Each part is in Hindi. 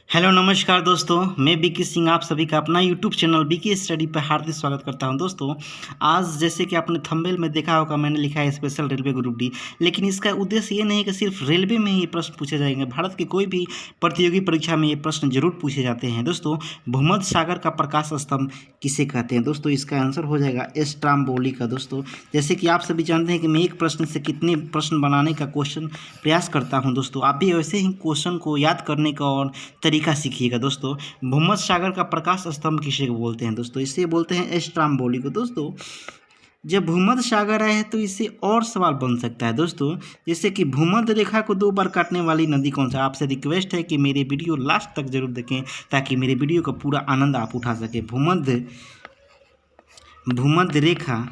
हेलो नमस्कार दोस्तों, मैं बीके सिंह आप सभी का अपना यूट्यूब चैनल बीके स्टडी पर हार्दिक स्वागत करता हूं। दोस्तों, आज जैसे कि आपने थंबनेल में देखा होगा, मैंने लिखा है स्पेशल रेलवे ग्रुप डी। लेकिन इसका उद्देश्य ये नहीं है कि सिर्फ रेलवे में ही प्रश्न पूछे जाएंगे। भारत की कोई भी प्रतियोगी परीक्षा में ये प्रश्न जरूर पूछे जाते हैं। दोस्तों, भूमध्य सागर का प्रकाश स्तंभ किसे कहते हैं? दोस्तों, इसका आंसर हो जाएगा स्ट्राम्बोली का। दोस्तों, जैसे कि आप सभी जानते हैं कि मैं एक प्रश्न से कितने प्रश्न बनाने का प्रयास करता हूँ। दोस्तों, आप भी वैसे ही क्वेश्चन को याद करने का और तरीका सीखिएगा। दोस्तों, भूमध्य सागर का प्रकाश स्तंभ किसे बोलते हैं? दोस्तों, इसे बोलते हैं स्ट्राम्बोली को। दोस्तों, जब भूमध्य सागर है तो इससे और सवाल बन सकता है। दोस्तों, जैसे कि भूमध्य रेखा को 2 बार काटने वाली नदी कौन सा? आपसे रिक्वेस्ट है कि मेरे वीडियो लास्ट तक जरूर देखें ताकि मेरे वीडियो का पूरा आनंद आप उठा सके। भूमध्य रेखा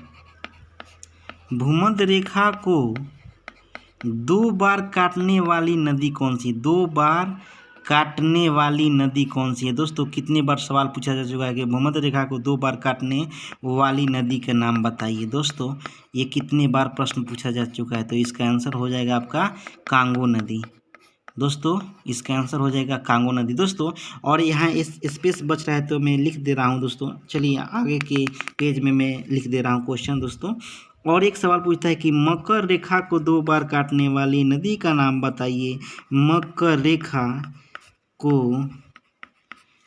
को 2 बार काटने वाली नदी कौन सी? 2 बार काटने वाली नदी कौन सी है? दोस्तों, कितने बार सवाल पूछा जा चुका है कि भूमध्य रेखा को 2 बार काटने वाली नदी का नाम बताइए। दोस्तों, ये कितने बार प्रश्न पूछा जा चुका है? तो इसका आंसर हो जाएगा आपका कांगो नदी। दोस्तों, इसका आंसर हो जाएगा कांगो नदी। दोस्तों, और यहाँ इस स्पेस बच रहा है तो मैं लिख दे रहा हूँ। दोस्तों, चलिए आगे के पेज में मैं लिख दे रहा हूँ क्वेश्चन। दोस्तों, और एक सवाल पूछता है कि मकर रेखा को 2 बार काटने वाली नदी का नाम बताइए। मकर रेखा को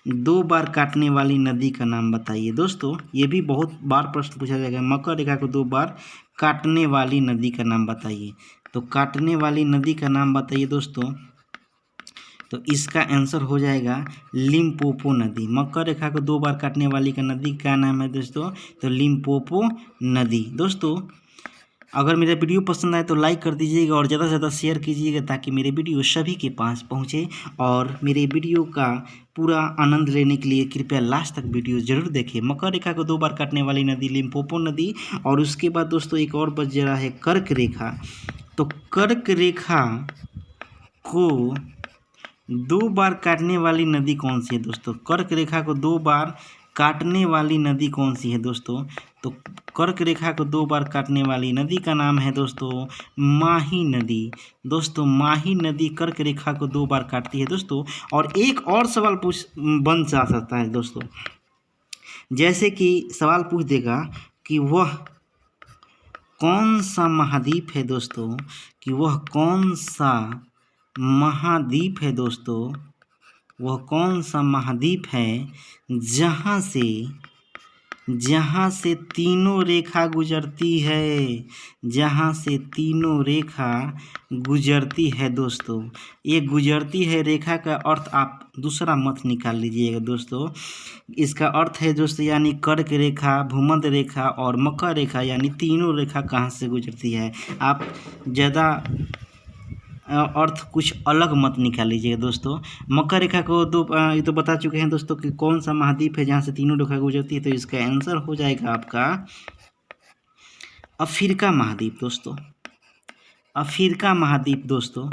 2 बार काटने वाली नदी का नाम बताइए। दोस्तों, ये भी बहुत बार प्रश्न पूछा जाएगा। मकर रेखा को 2 बार काटने वाली नदी का नाम बताइए। तो काटने वाली नदी का नाम बताइए। दोस्तों, तो इसका आंसर हो जाएगा लिम्पोपो नदी। मकर रेखा को 2 बार काटने वाली का नदी का नाम है दोस्तों, तो लिम्पोपो नदी। दोस्तों, अगर मेरा वीडियो पसंद आए तो लाइक कर दीजिएगा और ज़्यादा से ज़्यादा शेयर कीजिएगा ताकि मेरे वीडियो सभी के पास पहुँचे। और मेरे वीडियो का पूरा आनंद लेने के लिए कृपया लास्ट तक वीडियो ज़रूर देखें। मकर रेखा को 2 बार काटने वाली नदी लिम्पोपो नदी। और उसके बाद दोस्तों एक और बच रहा है कर्क रेखा। तो कर्क रेखा को 2 बार काटने वाली नदी कौन सी है? दोस्तों, कर्क रेखा को 2 बार काटने वाली नदी कौन सी है? दोस्तों, तो कर्क रेखा को 2 बार काटने वाली नदी का नाम है दोस्तों माही नदी। दोस्तों, माही नदी कर्क रेखा को 2 बार काटती है। दोस्तों, और एक और सवाल बन जा सकता है। दोस्तों, जैसे कि सवाल पूछ देगा कि वह कौन सा महाद्वीप है? दोस्तों, कि वह कौन सा महाद्वीप है? दोस्तों, वह कौन सा महाद्वीप है जहाँ से तीनों रेखा गुजरती है? जहाँ से तीनों रेखा गुजरती है। दोस्तों, ये गुजरती है रेखा का अर्थ आप दूसरा मत निकाल लीजिएगा। दोस्तों, इसका अर्थ है दोस्तों, यानी कर्क रेखा, भूमध्य रेखा और मकर रेखा, यानी तीनों रेखा कहाँ से गुजरती है। आप ज़्यादा अर्थ कुछ अलग मत निकाल लीजिएगा। दोस्तों, मकर रेखा को ये तो बता चुके हैं दोस्तों कि कौन सा महाद्वीप है जहाँ से तीनों रेखा गुजरती है। तो इसका आंसर हो जाएगा आपका अफ्रीका महाद्वीप। दोस्तों, अफ्रीका महाद्वीप। दोस्तों,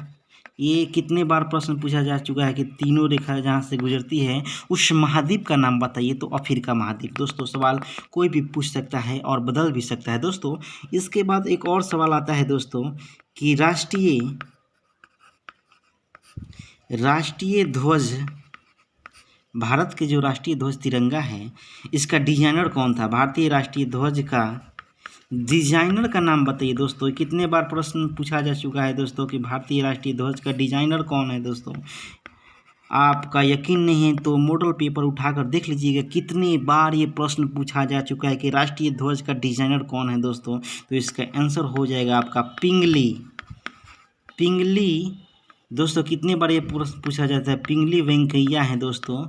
ये कितने बार प्रश्न पूछा जा चुका है कि तीनों रेखा जहाँ से गुजरती है उस महाद्वीप का नाम बताइए। तो अफ्रीका महाद्वीप। दोस्तों, सवाल कोई भी पूछ सकता है और बदल भी सकता है। दोस्तों, इसके बाद एक और सवाल आता है दोस्तों कि राष्ट्रीय ध्वज, भारत के जो राष्ट्रीय ध्वज तिरंगा है, इसका डिजाइनर कौन था? भारतीय राष्ट्रीय ध्वज का डिजाइनर का नाम बताइए। दोस्तों, कितने बार प्रश्न पूछा जा चुका है दोस्तों कि भारतीय राष्ट्रीय ध्वज का डिजाइनर कौन है। दोस्तों, आपका यकीन नहीं है तो मॉडल पेपर उठाकर देख लीजिएगा कितने बार ये प्रश्न पूछा जा चुका है कि राष्ट्रीय ध्वज का डिजाइनर कौन है। दोस्तों, तो इसका आंसर हो जाएगा आपका पिंगली। दोस्तों, कितने बार ये पूछा जाता है? पिंगली वेंकैया है। दोस्तों,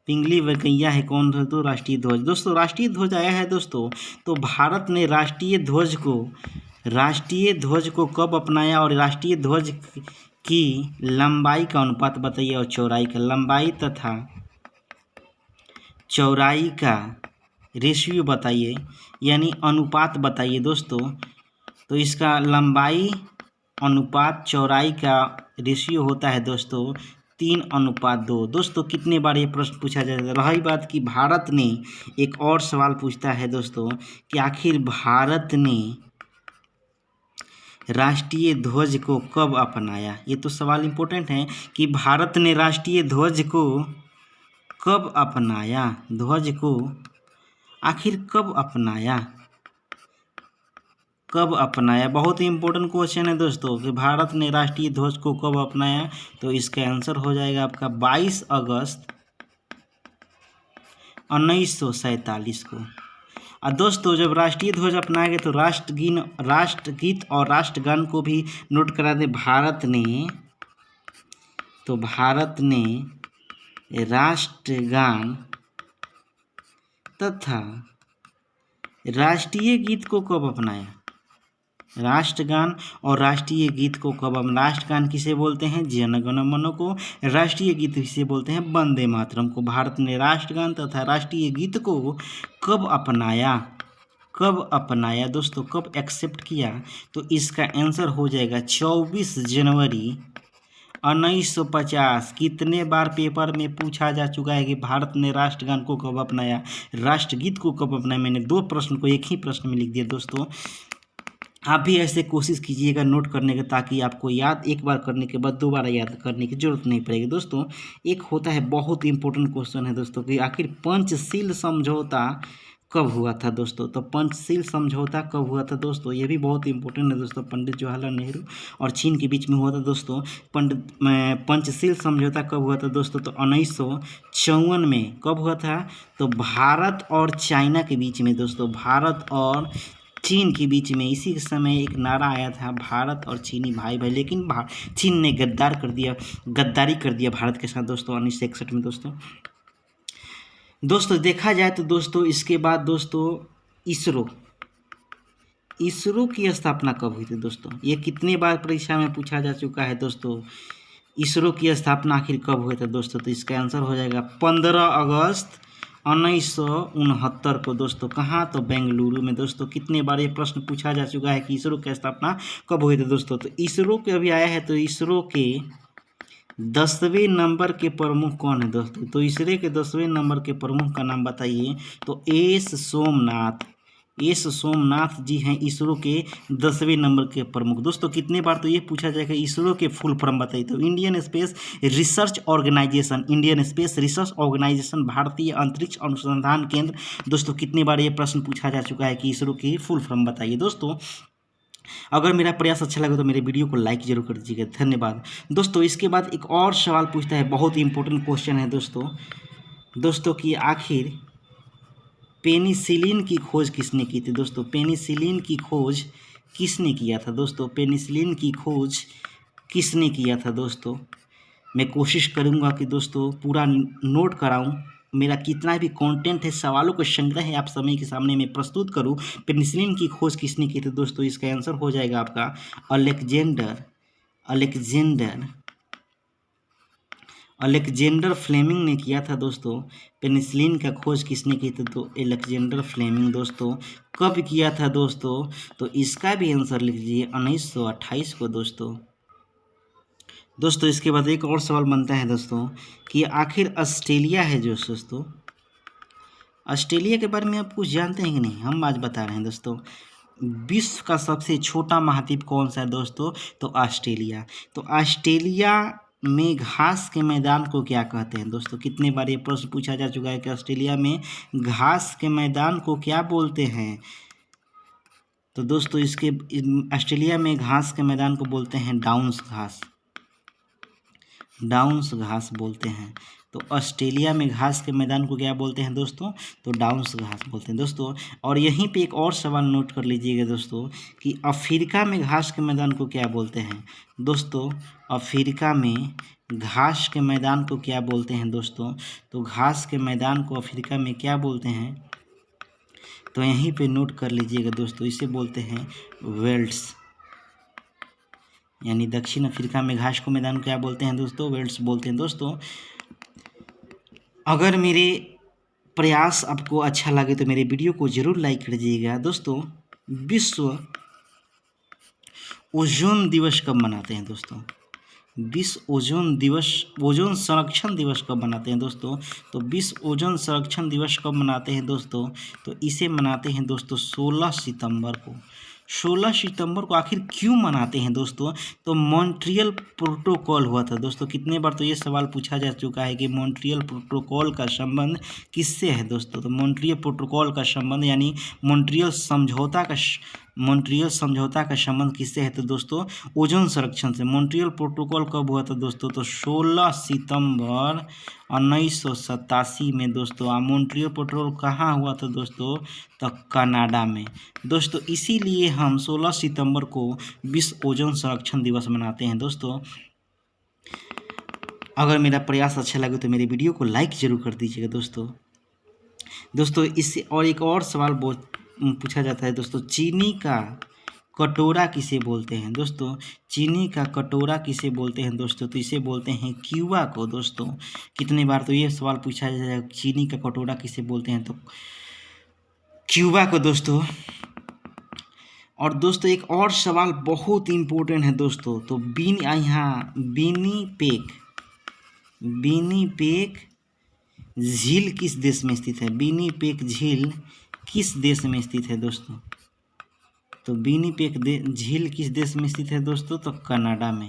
पिंगली वेंकैया है कौन? दोस्तों, राष्ट्रीय ध्वज। दोस्तों, राष्ट्रीय ध्वज आया है दोस्तों, तो भारत ने राष्ट्रीय ध्वज को कब अपनाया? और राष्ट्रीय ध्वज की लंबाई का अनुपात बताइए और चौड़ाई का, लंबाई तथा चौड़ाई का रेशियो बताइए, यानी अनुपात बताइए। दोस्तों, तो इसका लंबाई अनुपात चौड़ाई का रेशियो होता है दोस्तों 3:2। दोस्तों, कितने बार ये प्रश्न पूछा जाता है? रही बात कि भारत ने, एक और सवाल पूछता है दोस्तों कि आखिर भारत ने राष्ट्रीय ध्वज को कब अपनाया? ये तो सवाल इम्पोर्टेंट है कि भारत ने राष्ट्रीय ध्वज को कब अपनाया, ध्वज को आखिर कब अपनाया, कब अपनाया। बहुत ही इम्पोर्टेंट क्वेश्चन है दोस्तों कि भारत ने राष्ट्रीय ध्वज को कब अपनाया। तो इसका आंसर हो जाएगा आपका 22 अगस्त 1947 को। और दोस्तों जब राष्ट्रीय ध्वज अपनाया गया तो राष्ट्रगीत और राष्ट्रगान को भी नोट करा दे। भारत ने राष्ट्रगान तथा राष्ट्रीय गीत को कब अपनाया? राष्ट्रगान और राष्ट्रीय गीत को कब राष्ट्रगान किसे बोलते हैं? जन गण मन को। राष्ट्रीय गीत किसे बोलते हैं? वंदे मातरम को। भारत ने राष्ट्रगान तथा राष्ट्रीय गीत को कब अपनाया? कब अपनाया दोस्तों, कब एक्सेप्ट किया? तो इसका आंसर हो जाएगा 24 जनवरी 1950। कितने बार पेपर में पूछा जा चुका है कि भारत ने राष्ट्रगान को कब अपनाया, राष्ट्रगीत को कब अपनाया। मैंने 2 प्रश्न को एक ही प्रश्न में लिख दिया दोस्तों। आप भी ऐसे कोशिश कीजिएगा नोट करने का, ताकि आपको याद एक बार करने के बाद दोबारा याद करने की जरूरत नहीं पड़ेगी दोस्तों। एक होता है बहुत इंपॉर्टेंट क्वेश्चन है दोस्तों कि आखिर पंचशील समझौता कब हुआ था दोस्तों। तो पंचशील समझौता कब हुआ था दोस्तों, ये भी बहुत इंपॉर्टेंट है दोस्तों। पंडित जवाहरलाल नेहरू और चीन के बीच में हुआ था दोस्तों। पंचशील समझौता कब हुआ था दोस्तों? तो 1954 में। कब हुआ था? तो भारत और चाइना के बीच में दोस्तों, भारत और चीन के बीच में। इसी के समय एक नारा आया था, भारत और चीनी भाई भाई, लेकिन चीन ने गद्दारी कर दिया भारत के साथ दोस्तों 1961 में दोस्तों देखा जाए तो दोस्तों इसके बाद दोस्तों इसरो की स्थापना कब हुई थी दोस्तों? ये कितने बार परीक्षा में पूछा जा चुका है दोस्तों। इसरो की स्थापना आखिर कब हुई थी दोस्तों? तो इसका आंसर हो जाएगा 15 अगस्त 1969 को दोस्तों। कहाँ? तो बेंगलुरु में दोस्तों। कितने बार ये प्रश्न पूछा जा चुका है कि इसरो की स्थापना कब हुई थी दोस्तों। तो इसरो के अभी आया है, तो इसरो के 10वें नंबर के प्रमुख कौन है दोस्तों? तो इसरो के 10वें नंबर के प्रमुख का नाम बताइए। तो एस सोमनाथ जी हैं इसरो के 10वें नंबर के प्रमुख दोस्तों। कितने बार तो ये पूछा जाएगा इसरो के फुल फॉर्म बताइए। तो इंडियन स्पेस रिसर्च ऑर्गेनाइजेशन, भारतीय अंतरिक्ष अनुसंधान केंद्र दोस्तों। कितने बार ये प्रश्न पूछा जा चुका है कि इसरो की फुल फॉर्म बताइए दोस्तों। अगर मेरा प्रयास अच्छा लगे तो मेरे वीडियो को लाइक जरूर कर दीजिएगा, धन्यवाद दोस्तों। इसके बाद एक और सवाल पूछता है, बहुत ही इंपॉर्टेंट क्वेश्चन है दोस्तों कि आखिर पेनिसिलिन की खोज किसने की थी दोस्तों? पेनिसिलिन की खोज किसने किया था दोस्तों? पेनिसिलिन की खोज किसने किया था दोस्तों? मैं कोशिश करूंगा कि दोस्तों पूरा नोट कराऊं। मेरा कितना भी कंटेंट है, सवालों का संग्रह है, आप समय के सामने मैं प्रस्तुत करूं। पेनिसिलिन की खोज किसने की थी दोस्तों? इसका आंसर हो जाएगा आपका अलेक्जेंडर फ्लेमिंग ने किया था दोस्तों। पेनिसिलिन का खोज किसने की थी? तो अलेक्जेंडर फ्लेमिंग दोस्तों। कब किया था दोस्तों? तो इसका भी आंसर लिख लीजिए 1928 को दोस्तों। इसके बाद एक और सवाल बनता है दोस्तों कि आखिर ऑस्ट्रेलिया है जो दोस्तों, ऑस्ट्रेलिया के बारे में आप कुछ जानते हैं कि नहीं? हम आज बता रहे हैं दोस्तों। विश्व का सबसे छोटा महाद्वीप कौन सा है दोस्तों? तो ऑस्ट्रेलिया। तो ऑस्ट्रेलिया में घास के मैदान को क्या कहते हैं दोस्तों? कितने बार ये प्रश्न पूछा जा चुका है कि ऑस्ट्रेलिया में घास के मैदान को क्या बोलते हैं। तो दोस्तों ऑस्ट्रेलिया में घास के मैदान को बोलते हैं डाउन्स घास बोलते हैं। तो ऑस्ट्रेलिया में घास के मैदान को क्या बोलते हैं दोस्तों? तो डाउन्स घास बोलते हैं दोस्तों। और यहीं पे एक और सवाल नोट कर लीजिएगा दोस्तों कि अफ्रीका में घास के मैदान को क्या बोलते हैं दोस्तों? अफ्रीका में घास के मैदान को क्या बोलते हैं दोस्तों? तो घास के मैदान को अफ्रीका में क्या बोलते हैं? तो यहीं पे नोट कर लीजिएगा दोस्तों, इसे बोलते हैं वेल्ड्स। यानी दक्षिण अफ्रीका में घास को मैदान क्या बोलते हैं दोस्तों? वेल्ड्स बोलते हैं दोस्तों। अगर मेरे प्रयास आपको अच्छा लगे तो मेरे वीडियो को ज़रूर लाइक कर दीजिएगा दोस्तों। विश्व ओजोन दिवस कब मनाते हैं दोस्तों? विश्व ओजोन संरक्षण दिवस कब मनाते हैं दोस्तों? तो विश्व ओजोन संरक्षण दिवस कब मनाते हैं दोस्तों? तो इसे मनाते हैं दोस्तों 16 सितंबर को। 16 सितंबर को आखिर क्यों मनाते हैं दोस्तों? तो मॉन्ट्रियल प्रोटोकॉल हुआ था दोस्तों। कितने बार तो ये सवाल पूछा जा चुका है कि मॉन्ट्रियल प्रोटोकॉल का संबंध किससे है दोस्तों? तो मॉन्ट्रियल प्रोटोकॉल का संबंध यानी मॉन्ट्रियल समझौता का संबंध किससे है? तो दोस्तों ओजोन संरक्षण से। मॉन्ट्रियल प्रोटोकॉल कब हुआ था दोस्तों? तो 16 सितंबर 1987 में दोस्तों। मॉन्ट्रियल प्रोटोकॉल कहाँ हुआ था दोस्तों? तो कनाडा में दोस्तों। इसीलिए हम 16 सितंबर को विश्व ओजोन संरक्षण दिवस मनाते हैं दोस्तों। अगर मेरा प्रयास अच्छा लगे तो मेरे वीडियो को लाइक ज़रूर कर दीजिएगा दोस्तों। इससे और एक और सवाल पूछा जाता है दोस्तों, चीनी का कटोरा किसे बोलते हैं दोस्तों? चीनी का कटोरा किसे बोलते हैं दोस्तों? तो इसे बोलते हैं क्यूबा को दोस्तों। कितने बार तो ये सवाल पूछा जाए, चीनी का कटोरा किसे बोलते हैं? तो क्यूबा को दोस्तों। और दोस्तों एक और सवाल बहुत इम्पोर्टेंट है दोस्तों। तो विनिपेग झील किस देश में स्थित है? विनिपेग झील किस देश में स्थित है दोस्तों? तो विनिपेग झील किस देश में स्थित है दोस्तों? तो कनाडा में।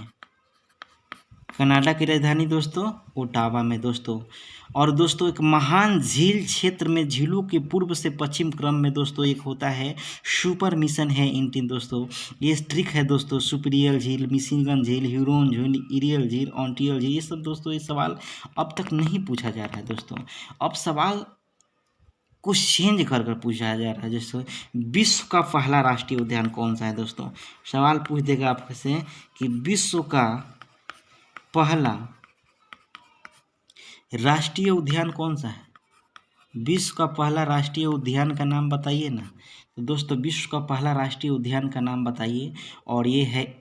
कनाडा की राजधानी दोस्तों ओटावा में दोस्तों। और दोस्तों एक महान झील क्षेत्र में झीलों के पूर्व से पश्चिम क्रम में दोस्तों एक होता है सुपर मिशन है इंटीन दोस्तों। ये ट्रिक है दोस्तों, सुपीरियर झील, मिशिगन झील, ह्यूरोन झील, इरियल झील, ऑन्टियल झील, ये सब दोस्तों ये सवाल अब तक नहीं पूछा जा रहा है दोस्तों। अब सवाल कुछ चेंज कर पूछा जा रहा है। जैसे विश्व का पहला राष्ट्रीय उद्यान कौन सा है दोस्तों? सवाल पूछ देगा आपसे कि विश्व का पहला राष्ट्रीय उद्यान कौन सा है? विश्व का पहला राष्ट्रीय उद्यान का नाम बताइए ना। तो दोस्तों विश्व का पहला राष्ट्रीय उद्यान का नाम बताइए, और ये है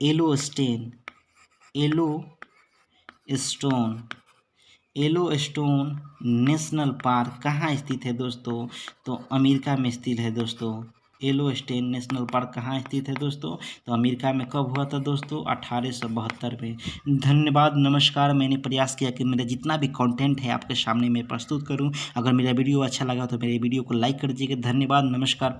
येलोस्टोन नेशनल पार्क कहाँ स्थित है दोस्तों? तो अमेरिका में स्थित है दोस्तों। येलोस्टोन नेशनल पार्क कहाँ स्थित है दोस्तों? तो अमेरिका में। कब हुआ था दोस्तों? 1872 में। धन्यवाद, नमस्कार। मैंने प्रयास किया कि मेरा जितना भी कंटेंट है आपके सामने मैं प्रस्तुत करूं। अगर मेरा वीडियो अच्छा लगा तो मेरे वीडियो को लाइक कर दीजिएगा। धन्यवाद, नमस्कार।